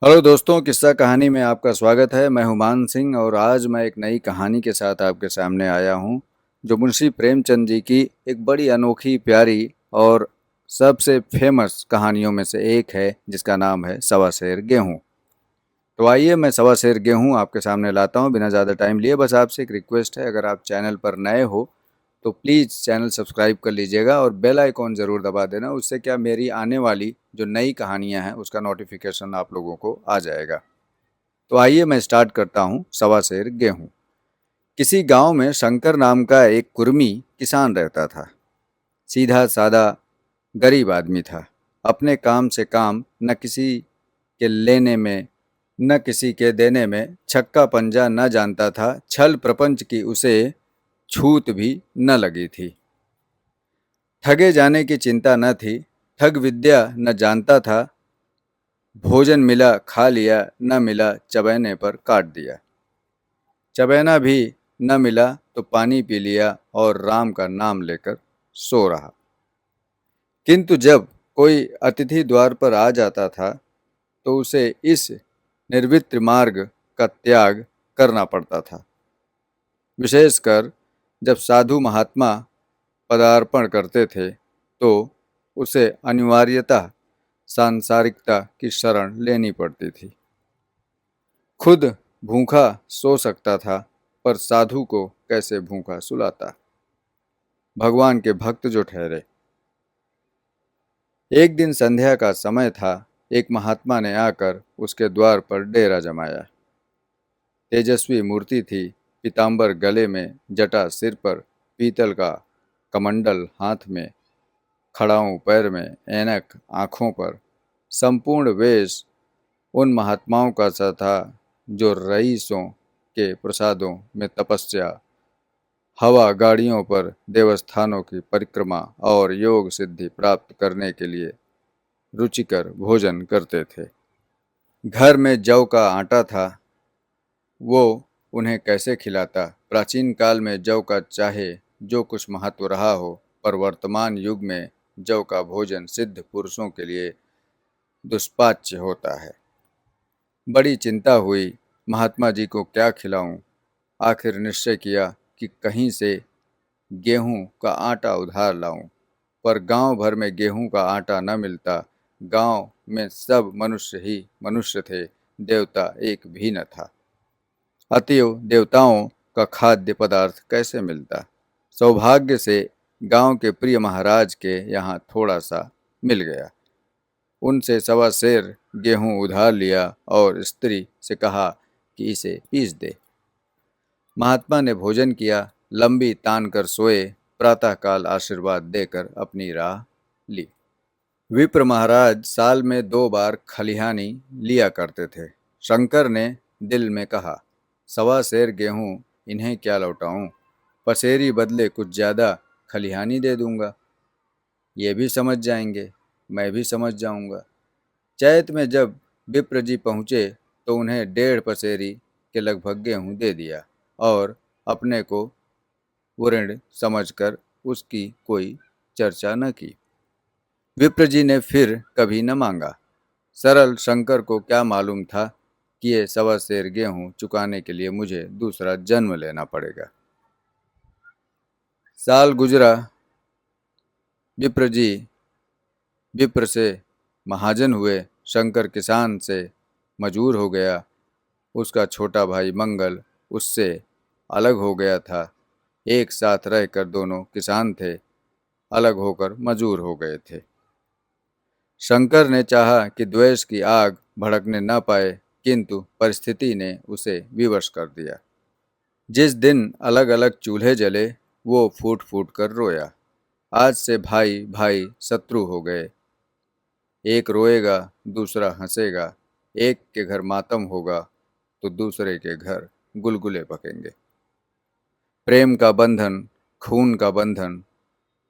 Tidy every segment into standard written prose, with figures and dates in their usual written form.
Hello दोस्तों, किस्सा कहानी में आपका स्वागत है। मैं हुमान सिंह और आज मैं एक नई कहानी के साथ आपके सामने आया हूँ, जो मुंशी प्रेमचंद जी की एक बड़ी अनोखी, प्यारी और सबसे फेमस कहानियों में से एक है, जिसका नाम है सवा सेर गेहूँ। तो आइए मैं सवा सेर गेहूँ आपके सामने लाता हूँ बिना ज़्यादा टाइम लिए। बस आपसे एक रिक्वेस्ट है, अगर आप चैनल पर नए हो तो प्लीज़ चैनल सब्सक्राइब कर लीजिएगा और बेल आइकॉन ज़रूर दबा देना। उससे क्या मेरी आने वाली जो नई कहानियाँ हैं उसका नोटिफिकेशन आप लोगों को आ जाएगा। तो आइए मैं स्टार्ट करता हूँ सवा सेर गेहूँ। किसी गांव में शंकर नाम का एक कुर्मी किसान रहता था। सीधा सादा गरीब आदमी था। अपने काम से काम, न किसी के लेने में न किसी के देने में, छक्का पंजा न जानता था। छल प्रपंच की उसे छूत भी न लगी थी। ठगे जाने की चिंता न थी। ठग विद्या न जानता था। भोजन मिला खा लिया, न मिला चबैने पर काट दिया। चबैना भी न मिला तो पानी पी लिया और राम का नाम लेकर सो रहा। किंतु जब कोई अतिथि द्वार पर आ जाता था तो उसे इस निर्वित्र मार्ग का त्याग करना पड़ता था। विशेषकर जब साधु महात्मा पदार्पण करते थे तो उसे अनिवार्यतः सांसारिकता की शरण लेनी पड़ती थी। खुद भूखा सो सकता था, पर साधु को कैसे भूखा सुलाता। भगवान के भक्त जो ठहरे। एक दिन संध्या का समय था। एक महात्मा ने आकर उसके द्वार पर डेरा जमाया। तेजस्वी मूर्ति थी। पीतांबर गले में, जटा सिर पर, पीतल का कमंडल हाथ में, खड़ाऊं पैर में, ऐनक आँखों पर। संपूर्ण वेश उन महात्माओं का सा था जो रईसों के प्रसादों में तपस्या, हवा गाड़ियों पर देवस्थानों की परिक्रमा और योग सिद्धि प्राप्त करने के लिए रुचिकर भोजन करते थे। घर में जौ का आटा था, वो उन्हें कैसे खिलाता। प्राचीन काल में जौ का चाहे जो कुछ महत्व रहा हो, पर वर्तमान युग में जौ का भोजन सिद्ध पुरुषों के लिए दुष्पाच्य होता है। बड़ी चिंता हुई, महात्मा जी को क्या खिलाऊं। आखिर निश्चय किया कि कहीं से गेहूं का आटा उधार लाऊं, पर गांव भर में गेहूं का आटा न मिलता। गांव में सब मनुष्य ही मनुष्य थे, देवता एक भी न था। अतएव देवताओं का खाद्य पदार्थ कैसे मिलता। सौभाग्य से गांव के प्रिय महाराज के यहाँ थोड़ा सा मिल गया। उनसे सवा सेर गेहूं उधार लिया और स्त्री से कहा कि इसे पीस दे। महात्मा ने भोजन किया, लंबी तान कर सोए, प्रातःकाल आशीर्वाद देकर अपनी राह ली। विप्र महाराज साल में 2 बार खलिहानी लिया करते थे। शंकर ने दिल में कहा, सवा सेर गेहूं इन्हें क्या लौटाऊं। पसेरी बदले कुछ ज़्यादा खलिहानी दे दूंगा। ये भी समझ जाएंगे, मैं भी समझ जाऊंगा। चैत में जब विप्र जी पहुँचे तो उन्हें 1.5 पसेरी के लगभग गेहूं दे दिया और अपने को वृण समझकर उसकी कोई चर्चा न की। विप्र जी ने फिर कभी न मांगा। सरल शंकर को क्या मालूम था कि ये सवा सेर गेहूं चुकाने के लिए मुझे दूसरा जन्म लेना पड़ेगा। साल गुजरा। विप्र जी विप्र से महाजन हुए। शंकर किसान से मजूर हो गया। उसका छोटा भाई मंगल उससे अलग हो गया था। एक साथ रहकर दोनों किसान थे, अलग होकर मजूर हो गए थे। शंकर ने चाहा कि द्वेष की आग भड़कने न पाए, किंतु परिस्थिति ने उसे विवश कर दिया। जिस दिन अलग अलग चूल्हे जले, वो फूट फूट कर रोया। आज से भाई भाई शत्रु हो गए। एक रोएगा, दूसरा हंसेगा। एक के घर मातम होगा तो दूसरे के घर गुलगुले पकेंगे। प्रेम का बंधन, खून का बंधन,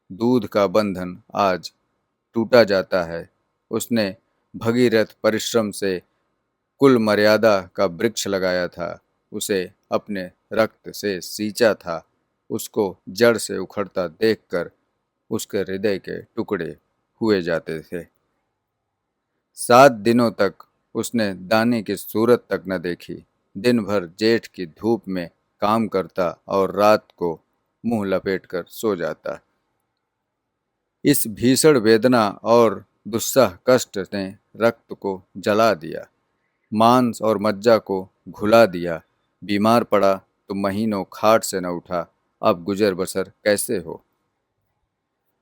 दूध का बंधन आज टूटा जाता है। उसने भगीरथ परिश्रम से कुल मर्यादा का वृक्ष लगाया था। उसे अपने रक्त से सींचा था। उसको जड़ से उखड़ता देखकर उसके हृदय के टुकड़े हुए जाते थे। 7 दिनों तक उसने दाने की सूरत तक न देखी। दिन भर जेठ की धूप में काम करता और रात को मुंह लपेटकर सो जाता। इस भीषण वेदना और दुस्सह कष्ट ने रक्त को जला दिया, मांस और मज्जा को घुला दिया। बीमार पड़ा तो महीनों खाट से न उठा। अब गुजर बसर कैसे हो?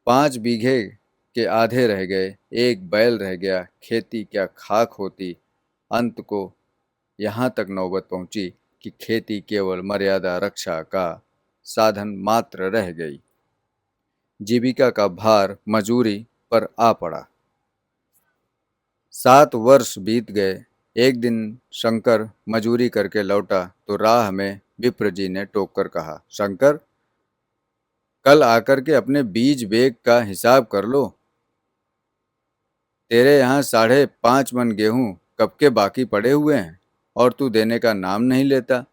5 बीघे के आधे रह गए, एक बैल रह गया, खेती क्या खाक होती। अंत को यहाँ तक नौबत पहुंची कि खेती केवल मर्यादा रक्षा का साधन मात्र रह गई। जीविका का भार मजूरी पर आ पड़ा। 7 वर्ष बीत गए। एक दिन शंकर मजूरी करके लौटा तो राह में विप्र जी ने टोक कर कहा, शंकर, कल आकर के अपने बीज बेग का हिसाब कर लो। तेरे यहाँ 5.5 मन गेहूं कब के बाकी पड़े हुए हैं और तू देने का नाम नहीं लेता।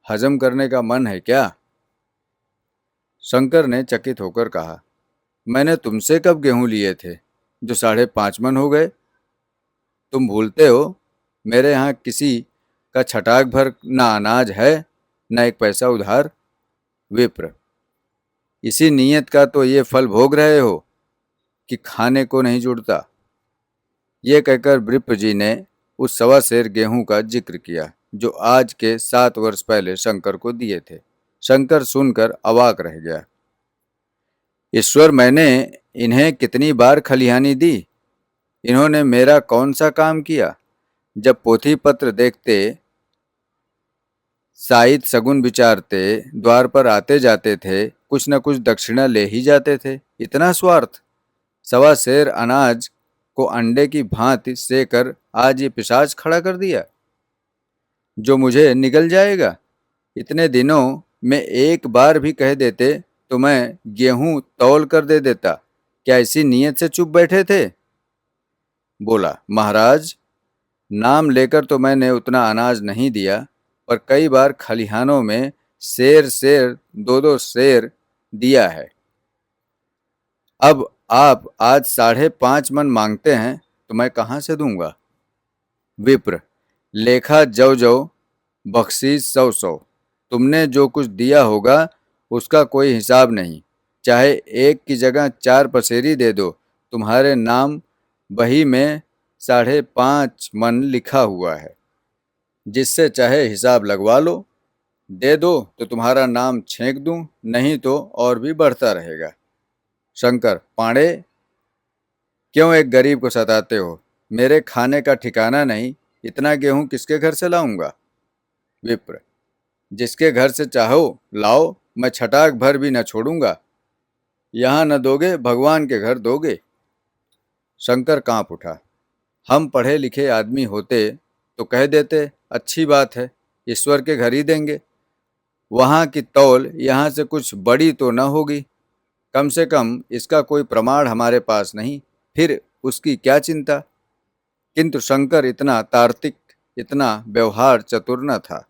हजम करने का मन है क्या? शंकर ने चकित होकर कहा, मैंने तुमसे कब गेहूं लिए थे जो 5.5 मन हो गए? तुम भूलते हो मेरे यहाँ किसी का छटाक भर ना अनाज है, न एक पैसा उधार। विप्र, इसी नीयत का तो ये फल भोग रहे हो कि खाने को नहीं जुड़ता। ये कहकर विप्र जी ने उस 1.25 सेर गेहूं का जिक्र किया जो आज के 7 वर्ष पहले शंकर को दिए थे। शंकर सुनकर अवाक रह गया। ईश्वर, मैंने इन्हें कितनी बार खलिहानी दी, इन्होंने मेरा कौन सा काम किया? जब पोथी पत्र देखते, साइत सगुन विचारते, द्वार पर आते जाते थे, कुछ न कुछ दक्षिणा ले ही जाते थे। इतना स्वार्थ! 1.25 सेर अनाज को अंडे की भांति सेकर आज ये पिशाच खड़ा कर दिया जो मुझे निगल जाएगा। इतने दिनों में एक बार भी कह देते तो मैं गेहूं तौल कर दे देता। क्या इसी नीयत से चुप बैठे थे? बोला, महाराज, नाम लेकर तो मैंने उतना अनाज नहीं दिया, पर कई बार खलिहानों में सेर सेर 2-2 सेर दिया है। अब आप आज 5.5 मन मांगते हैं तो मैं कहाँ से दूंगा? विप्र, लेखा जौ जौ, बख्शीश 100-100। तुमने जो कुछ दिया होगा उसका कोई हिसाब नहीं। चाहे एक की जगह 4 पसेरी दे दो, तुम्हारे नाम बही में 5.5 मन लिखा हुआ है। जिससे चाहे हिसाब लगवा लो। दे दो तो तुम्हारा नाम छेंक दूं, नहीं तो और भी बढ़ता रहेगा। शंकर, पांडे, क्यों एक गरीब को सताते हो? मेरे खाने का ठिकाना नहीं, इतना गेहूं किसके घर से लाऊंगा? विप्र, जिसके घर से चाहो लाओ, मैं छटाक भर भी न छोड़ूंगा। यहाँ न दोगे, भगवान के घर दोगे। शंकर कांप उठा। हम पढ़े लिखे आदमी होते तो कह देते, अच्छी बात है, ईश्वर के घर ही देंगे। वहाँ की तौल यहाँ से कुछ बड़ी तो न होगी। कम से कम इसका कोई प्रमाण हमारे पास नहीं, फिर उसकी क्या चिंता? किंतु शंकर इतना तार्किक, इतना व्यवहार चतुर न था।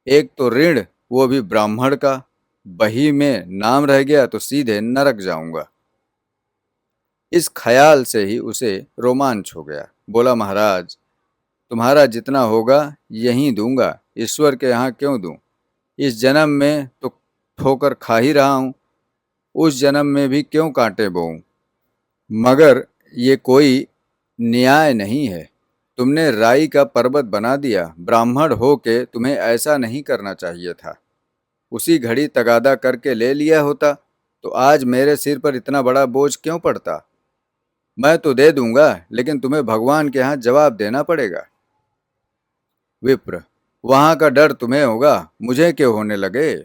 एक तो ऋण, वो भी ब्राह्मण का, बही में नाम रह गया तो सीधे नरक जाऊंगा। इस ख्याल से ही उसे रोमांच हो गया। बोला, महाराज, तुम्हारा जितना होगा यहीं दूंगा, ईश्वर के यहाँ क्यों दूं? इस जन्म में तो ठोकर खा ही रहा हूं, उस जन्म में भी क्यों कांटे बोऊं? मगर ये कोई न्याय नहीं है। तुमने राई का पर्वत बना दिया। ब्राह्मण हो के तुम्हें ऐसा नहीं करना चाहिए था। उसी घड़ी तगादा करके ले लिया होता तो आज मेरे सिर पर इतना बड़ा बोझ क्यों पड़ता? मैं तो दे दूंगा, लेकिन तुम्हें भगवान के यहाँ जवाब देना पड़ेगा। विप्र, वहां का डर तुम्हें होगा, मुझे क्यों होने लगे?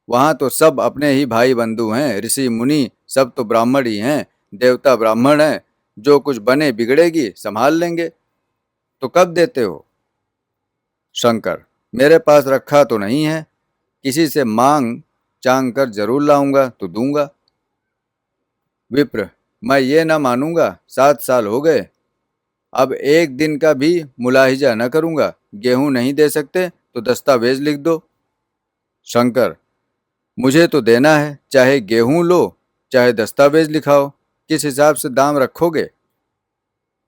वहां तो सब अपने ही भाई बंधु हैं, ऋषि मुनि सब तो ब्राह्मण ही हैं, देवता ब्राह्मण हैं, जो कुछ बने बिगड़ेगी संभाल लेंगे। तो कब देते हो? शंकर, मेरे पास रखा तो नहीं है, किसी से मांग चांग कर जरूर लाऊंगा तो दूंगा। विप्र, मैं ये न मानूंगा, 7 साल हो गए, अब एक दिन का भी मुलाहिजा न करूंगा। गेहूं नहीं दे सकते तो दस्तावेज लिख दो। शंकर, मुझे तो देना है, चाहे गेहूं लो चाहे दस्तावेज लिखाओ, किस हिसाब से दाम रखोगे?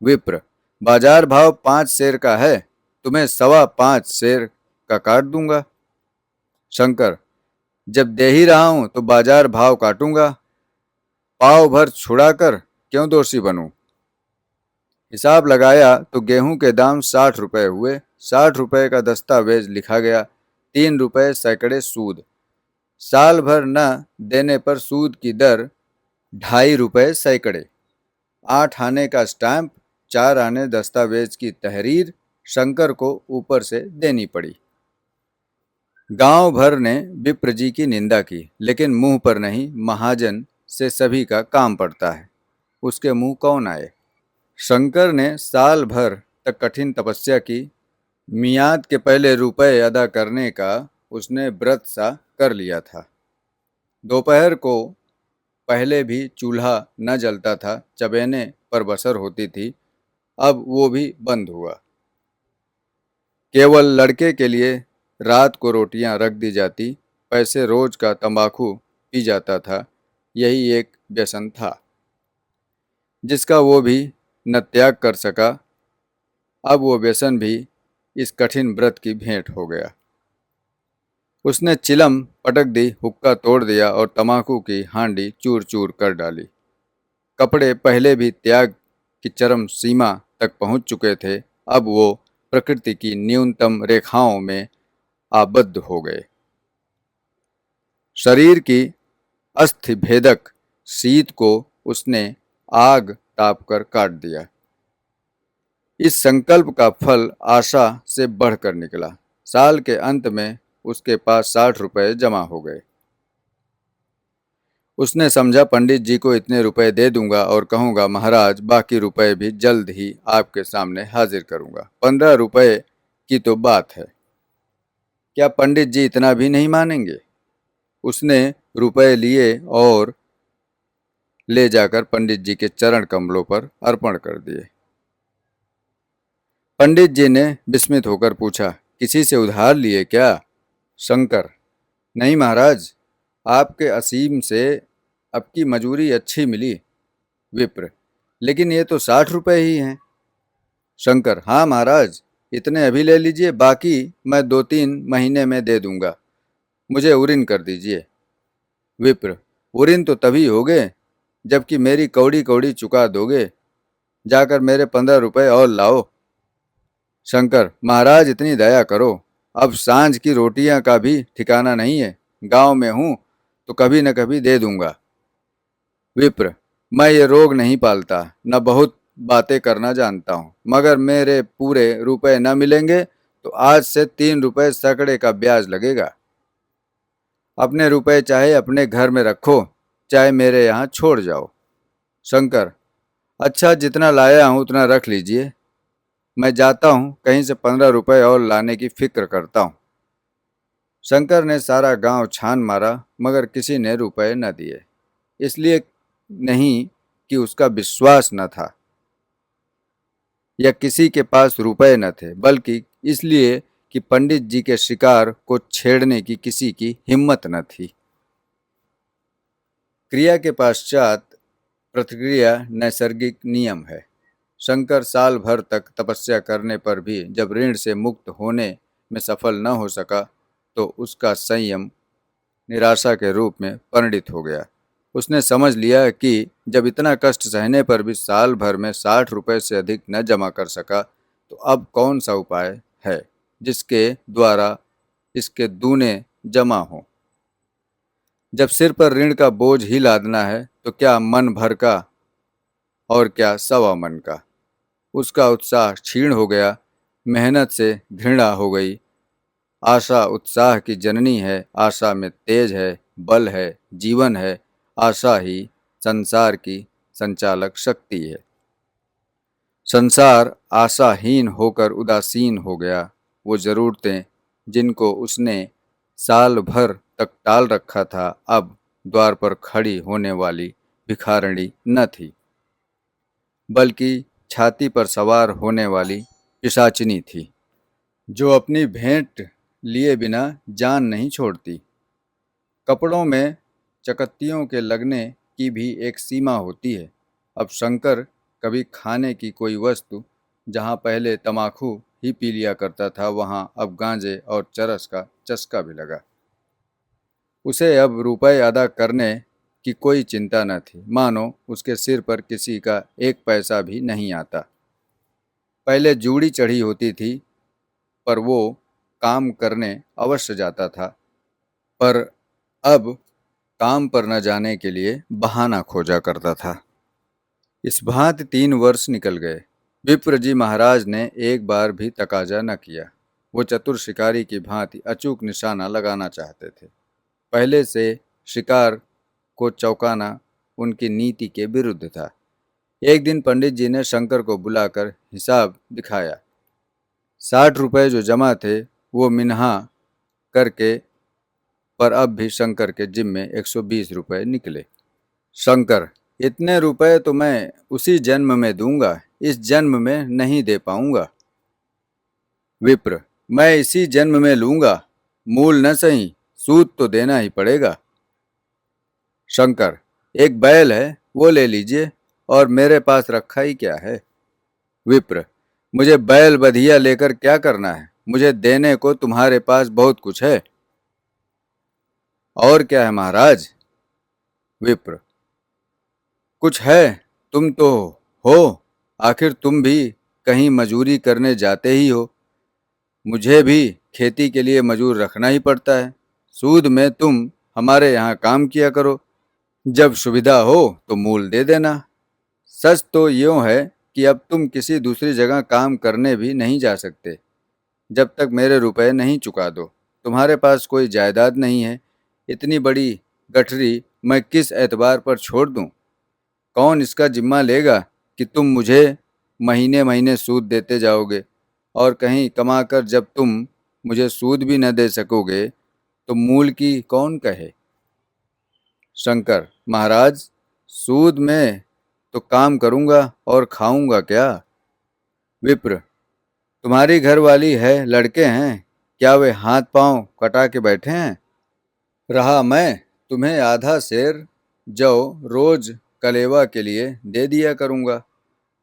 विप्र, बाजार भाव 5 सेर का है, तुम्हें 5.25 सेर का काट दूंगा। शंकर, जब दे ही रहा हूं तो बाजार भाव काटूंगा, पाव भर छुड़ाकर क्यों दोषी बनूं। हिसाब लगाया तो गेहूं के दाम 60 रुपए हुए। 60 रुपए का दस्तावेज लिखा गया, 3 रुपए सैकड़े सूद। साल भर न देने पर सूद की दर 2.5 रुपए सैकड़े। 8 आने का स्टैंप, 4 आने दस्तावेज की तहरीर शंकर को ऊपर से देनी पड़ी। गांव भर ने विप्र जी की निंदा की, लेकिन मुंह पर नहीं, महाजन से सभी का काम पड़ता है, उसके मुंह कौन आए। शंकर ने साल भर तक कठिन तपस्या की। मियाद के पहले रुपए अदा करने का उसने व्रत सा कर लिया था। दोपहर को पहले भी चूल्हा न जलता था, चबेने पर बसर होती थी, अब वो भी बंद हुआ। केवल लड़के के लिए रात को रोटियां रख दी जाती, पैसे रोज का तंबाकू पी जाता था, यही एक व्यसन था जिसका वो भी न त्याग कर सका। अब वो व्यसन भी इस कठिन व्रत की भेंट हो गया। उसने चिलम पटक दी, हुक्का तोड़ दिया और तंबाकू की हांडी चूर चूर कर डाली। कपड़े पहले भी त्याग की चरम सीमा तक पहुंच चुके थे, अब वो प्रकृति की न्यूनतम रेखाओं में आबद्ध हो गए। शरीर की अस्थि भेदक शीत को उसने आग तापकर काट दिया। इस संकल्प का फल आशा से बढ़कर निकला। साल के अंत में उसके पास 60 रुपए जमा हो गए। उसने समझा, पंडित जी को इतने रुपए दे दूंगा और कहूंगा, महाराज बाकी रुपए भी जल्द ही आपके सामने हाजिर करूंगा। 15 रुपए की तो बात है, क्या पंडित जी इतना भी नहीं मानेंगे। उसने रुपए लिए और ले जाकर पंडित जी के चरण कमलों पर अर्पण कर दिए। पंडित जी ने विस्मित होकर पूछा, किसी से उधार लिए क्या। शंकर, नहीं महाराज, आपके असीम से अब की मजूरी अच्छी मिली। विप्र, लेकिन ये तो 60 रुपए ही हैं। शंकर, हाँ महाराज, इतने अभी ले लीजिए, बाकी मैं 2-3 महीने में दे दूंगा, मुझे उरिन कर दीजिए। विप्र, उरिन तो तभी होगे जबकि मेरी कौड़ी कौड़ी चुका दोगे, जाकर मेरे 15 रुपए और लाओ। शंकर, महाराज इतनी दया करो, अब सांझ की रोटियां का भी ठिकाना नहीं है, गांव में हूं तो कभी न कभी दे दूंगा। विप्र, मैं ये रोग नहीं पालता, न बहुत बातें करना जानता हूँ, मगर मेरे पूरे रुपए न मिलेंगे तो आज से 3 रुपए सैकड़े का ब्याज लगेगा। अपने रुपए चाहे अपने घर में रखो, चाहे मेरे यहाँ छोड़ जाओ। शंकर, अच्छा, जितना लाया हूँ उतना रख लीजिए, मैं जाता हूँ, कहीं से 15 रुपए और लाने की फिक्र करता हूँ। शंकर ने सारा गांव छान मारा, मगर किसी ने रुपए न दिए। इसलिए नहीं कि उसका विश्वास न था या किसी के पास रुपए न थे, बल्कि इसलिए कि पंडित जी के शिकार को छेड़ने की किसी की हिम्मत न थी। क्रिया के पश्चात प्रतिक्रिया नैसर्गिक नियम है। शंकर साल भर तक तपस्या करने पर भी जब ऋण से मुक्त होने में सफल न हो सका, तो उसका संयम निराशा के रूप में परिणित हो गया। उसने समझ लिया कि जब इतना कष्ट सहने पर भी साल भर में 60 रुपए से अधिक न जमा कर सका, तो अब कौन सा उपाय है जिसके द्वारा इसके दूने जमा हो। जब सिर पर ऋण का बोझ ही लादना है, तो क्या मन भर का और क्या सवा मन का। उसका उत्साह क्षीण हो गया, मेहनत से घृणा हो गई। आशा उत्साह की जननी है, आशा में तेज है, बल है, जीवन है। आशा ही संसार की संचालक शक्ति है। संसार आशाहीन होकर उदासीन हो गया। वो जरूरतें जिनको उसने साल भर तक टाल रखा था, अब द्वार पर खड़ी होने वाली भिखारिणी न थी, बल्कि छाती पर सवार होने वाली पिशाचिनी थी, जो अपनी भेंट लिए बिना जान नहीं छोड़ती। कपड़ों में चकत्तियों के लगने की भी एक सीमा होती है। अब शंकर कभी खाने की कोई वस्तु जहाँ पहले तमाकू ही पी लिया करता था, वहाँ अब गांजे और चरस का चस्का भी लगा। उसे अब रुपए अदा करने की कोई चिंता न थी, मानो उसके सिर पर किसी का एक पैसा भी नहीं आता। पहले जूड़ी चढ़ी होती थी, पर वो काम करने अवश्य जाता था, पर अब काम पर न जाने के लिए बहाना खोजा करता था। इस भांति 3 वर्ष निकल गए। विप्र जी महाराज ने एक बार भी तकाजा न किया। वो चतुर शिकारी की भांति अचूक निशाना लगाना चाहते थे। पहले से शिकार को चौंकाना उनकी नीति के विरुद्ध था। एक दिन पंडित जी ने शंकर को बुलाकर हिसाब दिखाया। 60 रुपए जो जमा थे वो मिन्हा करके, पर अब भी शंकर के जिम्मे 120 रुपए निकले। शंकर, इतने रुपए तो मैं उसी जन्म में दूंगा, इस जन्म में नहीं दे पाऊंगा। विप्र, मैं इसी जन्म में लूंगा, मूल न सही, सूद तो देना ही पड़ेगा। शंकर, एक बैल है, वो ले लीजिए, और मेरे पास रखा ही क्या है। विप्र, मुझे बैल बधिया लेकर क्या करना है, मुझे देने को तुम्हारे पास बहुत कुछ है। और क्या है महाराज। विप्र, कुछ है, तुम तो हो, आखिर तुम भी कहीं मजूरी करने जाते ही हो। मुझे भी खेती के लिए मजूर रखना ही पड़ता है। सूद में तुम हमारे यहाँ काम किया करो, जब सुविधा हो तो मूल दे देना। सच तो यूँ है कि अब तुम किसी दूसरी जगह काम करने भी नहीं जा सकते, जब तक मेरे रुपए नहीं चुका दो। तुम्हारे पास कोई जायदाद नहीं है, इतनी बड़ी गठरी मैं किस एतबार पर छोड़ दूँ। कौन इसका जिम्मा लेगा कि तुम मुझे महीने महीने सूद देते जाओगे, और कहीं कमाकर जब तुम मुझे सूद भी न दे सकोगे तो मूल की कौन कहे। शंकर, महाराज, सूद में तो काम करूंगा और खाऊंगा क्या। विप्र, तुम्हारी घरवाली है, लड़के हैं, क्या वे हाथ पांव कटा के बैठे हैं। रहा मैं, तुम्हें आधा सेर जौ रोज कलेवा के लिए दे दिया करूंगा।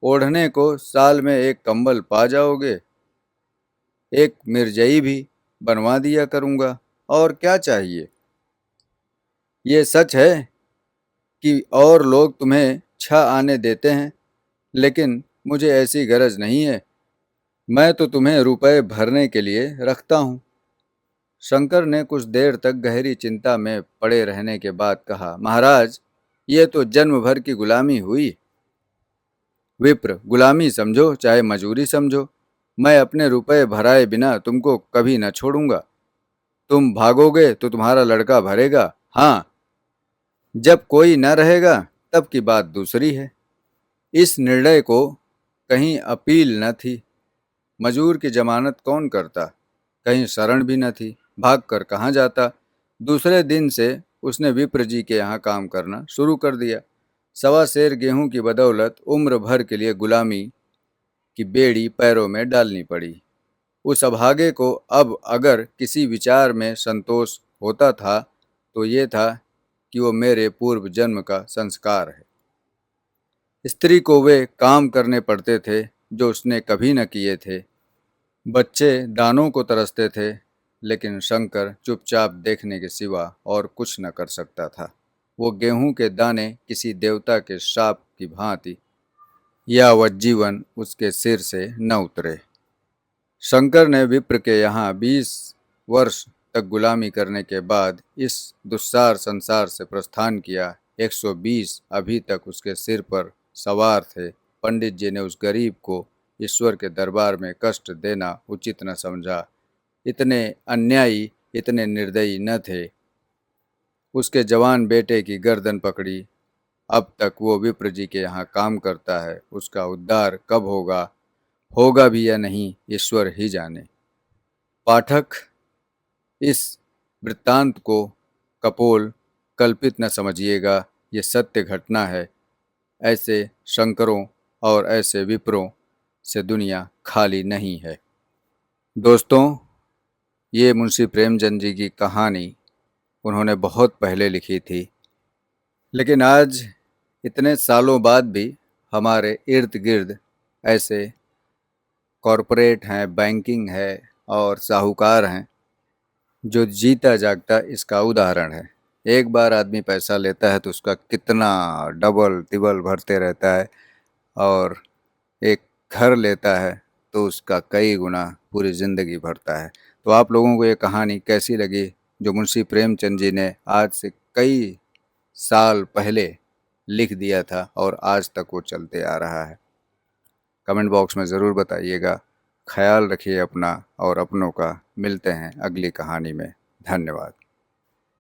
ओढ़ने को साल में एक कंबल पा जाओगे, एक मिर्जई भी बनवा दिया करूंगा, और क्या चाहिए। ये सच है कि और लोग तुम्हें छा आने देते हैं, लेकिन मुझे ऐसी गरज नहीं है। मैं तो तुम्हें रुपए भरने के लिए रखता हूँ। शंकर ने कुछ देर तक गहरी चिंता में पड़े रहने के बाद कहा, महाराज, ये तो जन्म भर की गुलामी हुई। विप्र, गुलामी समझो चाहे मजूरी समझो, मैं अपने रुपए भराए बिना तुमको कभी न छोड़ूंगा। तुम भागोगे तो तुम्हारा लड़का भरेगा, हाँ, जब कोई न रहेगा तब की बात दूसरी है। इस निर्णय को कहीं अपील न थी। मजूर की जमानत कौन करता, कहीं शरण भी न थी, भाग कर कहाँ जाता। दूसरे दिन से उसने विप्र जी के यहाँ काम करना शुरू कर दिया। 1.25 सेर गेहूं की बदौलत उम्र भर के लिए गुलामी की बेड़ी पैरों में डालनी पड़ी। उस अभागे को अब अगर किसी विचार में संतोष होता था तो ये था कि वो मेरे पूर्व जन्म का संस्कार है। स्त्री को वे काम करने पड़ते थे जो उसने कभी न किए थे। बच्चे दानों को तरसते थे, लेकिन शंकर चुपचाप देखने के सिवा और कुछ न कर सकता था। वो गेहूं के दाने किसी देवता के शाप की भांति यावज्जीवन उसके सिर से न उतरे। शंकर ने विप्र के यहाँ 20 वर्ष तक गुलामी करने के बाद इस दुस्सार संसार से प्रस्थान किया। 120 अभी तक उसके सिर पर सवार थे। पंडित जी ने उस गरीब को ईश्वर के दरबार में कष्ट देना उचित न समझा। इतने अन्यायी, इतने निर्दयी न थे। उसके जवान बेटे की गर्दन पकड़ी। अब तक वो विप्र जी के यहाँ काम करता है। उसका उद्धार कब होगा, होगा भी या नहीं, ईश्वर ही जाने। पाठक, इस वृत्तांत को कपोल कल्पित न समझिएगा, ये सत्य घटना है। ऐसे शंकरों और ऐसे विप्रों से दुनिया खाली नहीं है। दोस्तों, ये मुंशी प्रेमचंद जी की कहानी उन्होंने बहुत पहले लिखी थी, लेकिन आज इतने सालों बाद भी हमारे इर्द गिर्द ऐसे कॉरपोरेट हैं, बैंकिंग है और साहूकार हैं, जो जीता जागता इसका उदाहरण है। एक बार आदमी पैसा लेता है तो उसका कितना डबल तिबल भरते रहता है, और एक घर लेता है तो उसका कई गुना पूरी ज़िंदगी भरता है। तो आप लोगों को ये कहानी कैसी लगी, जो मुंशी प्रेमचंद जी ने आज से कई साल पहले लिख दिया था और आज तक वो चलते आ रहा है? कमेंट बॉक्स में ज़रूर बताइएगा। ख्याल रखिए अपना और अपनों का। मिलते हैं अगली कहानी में। धन्यवाद।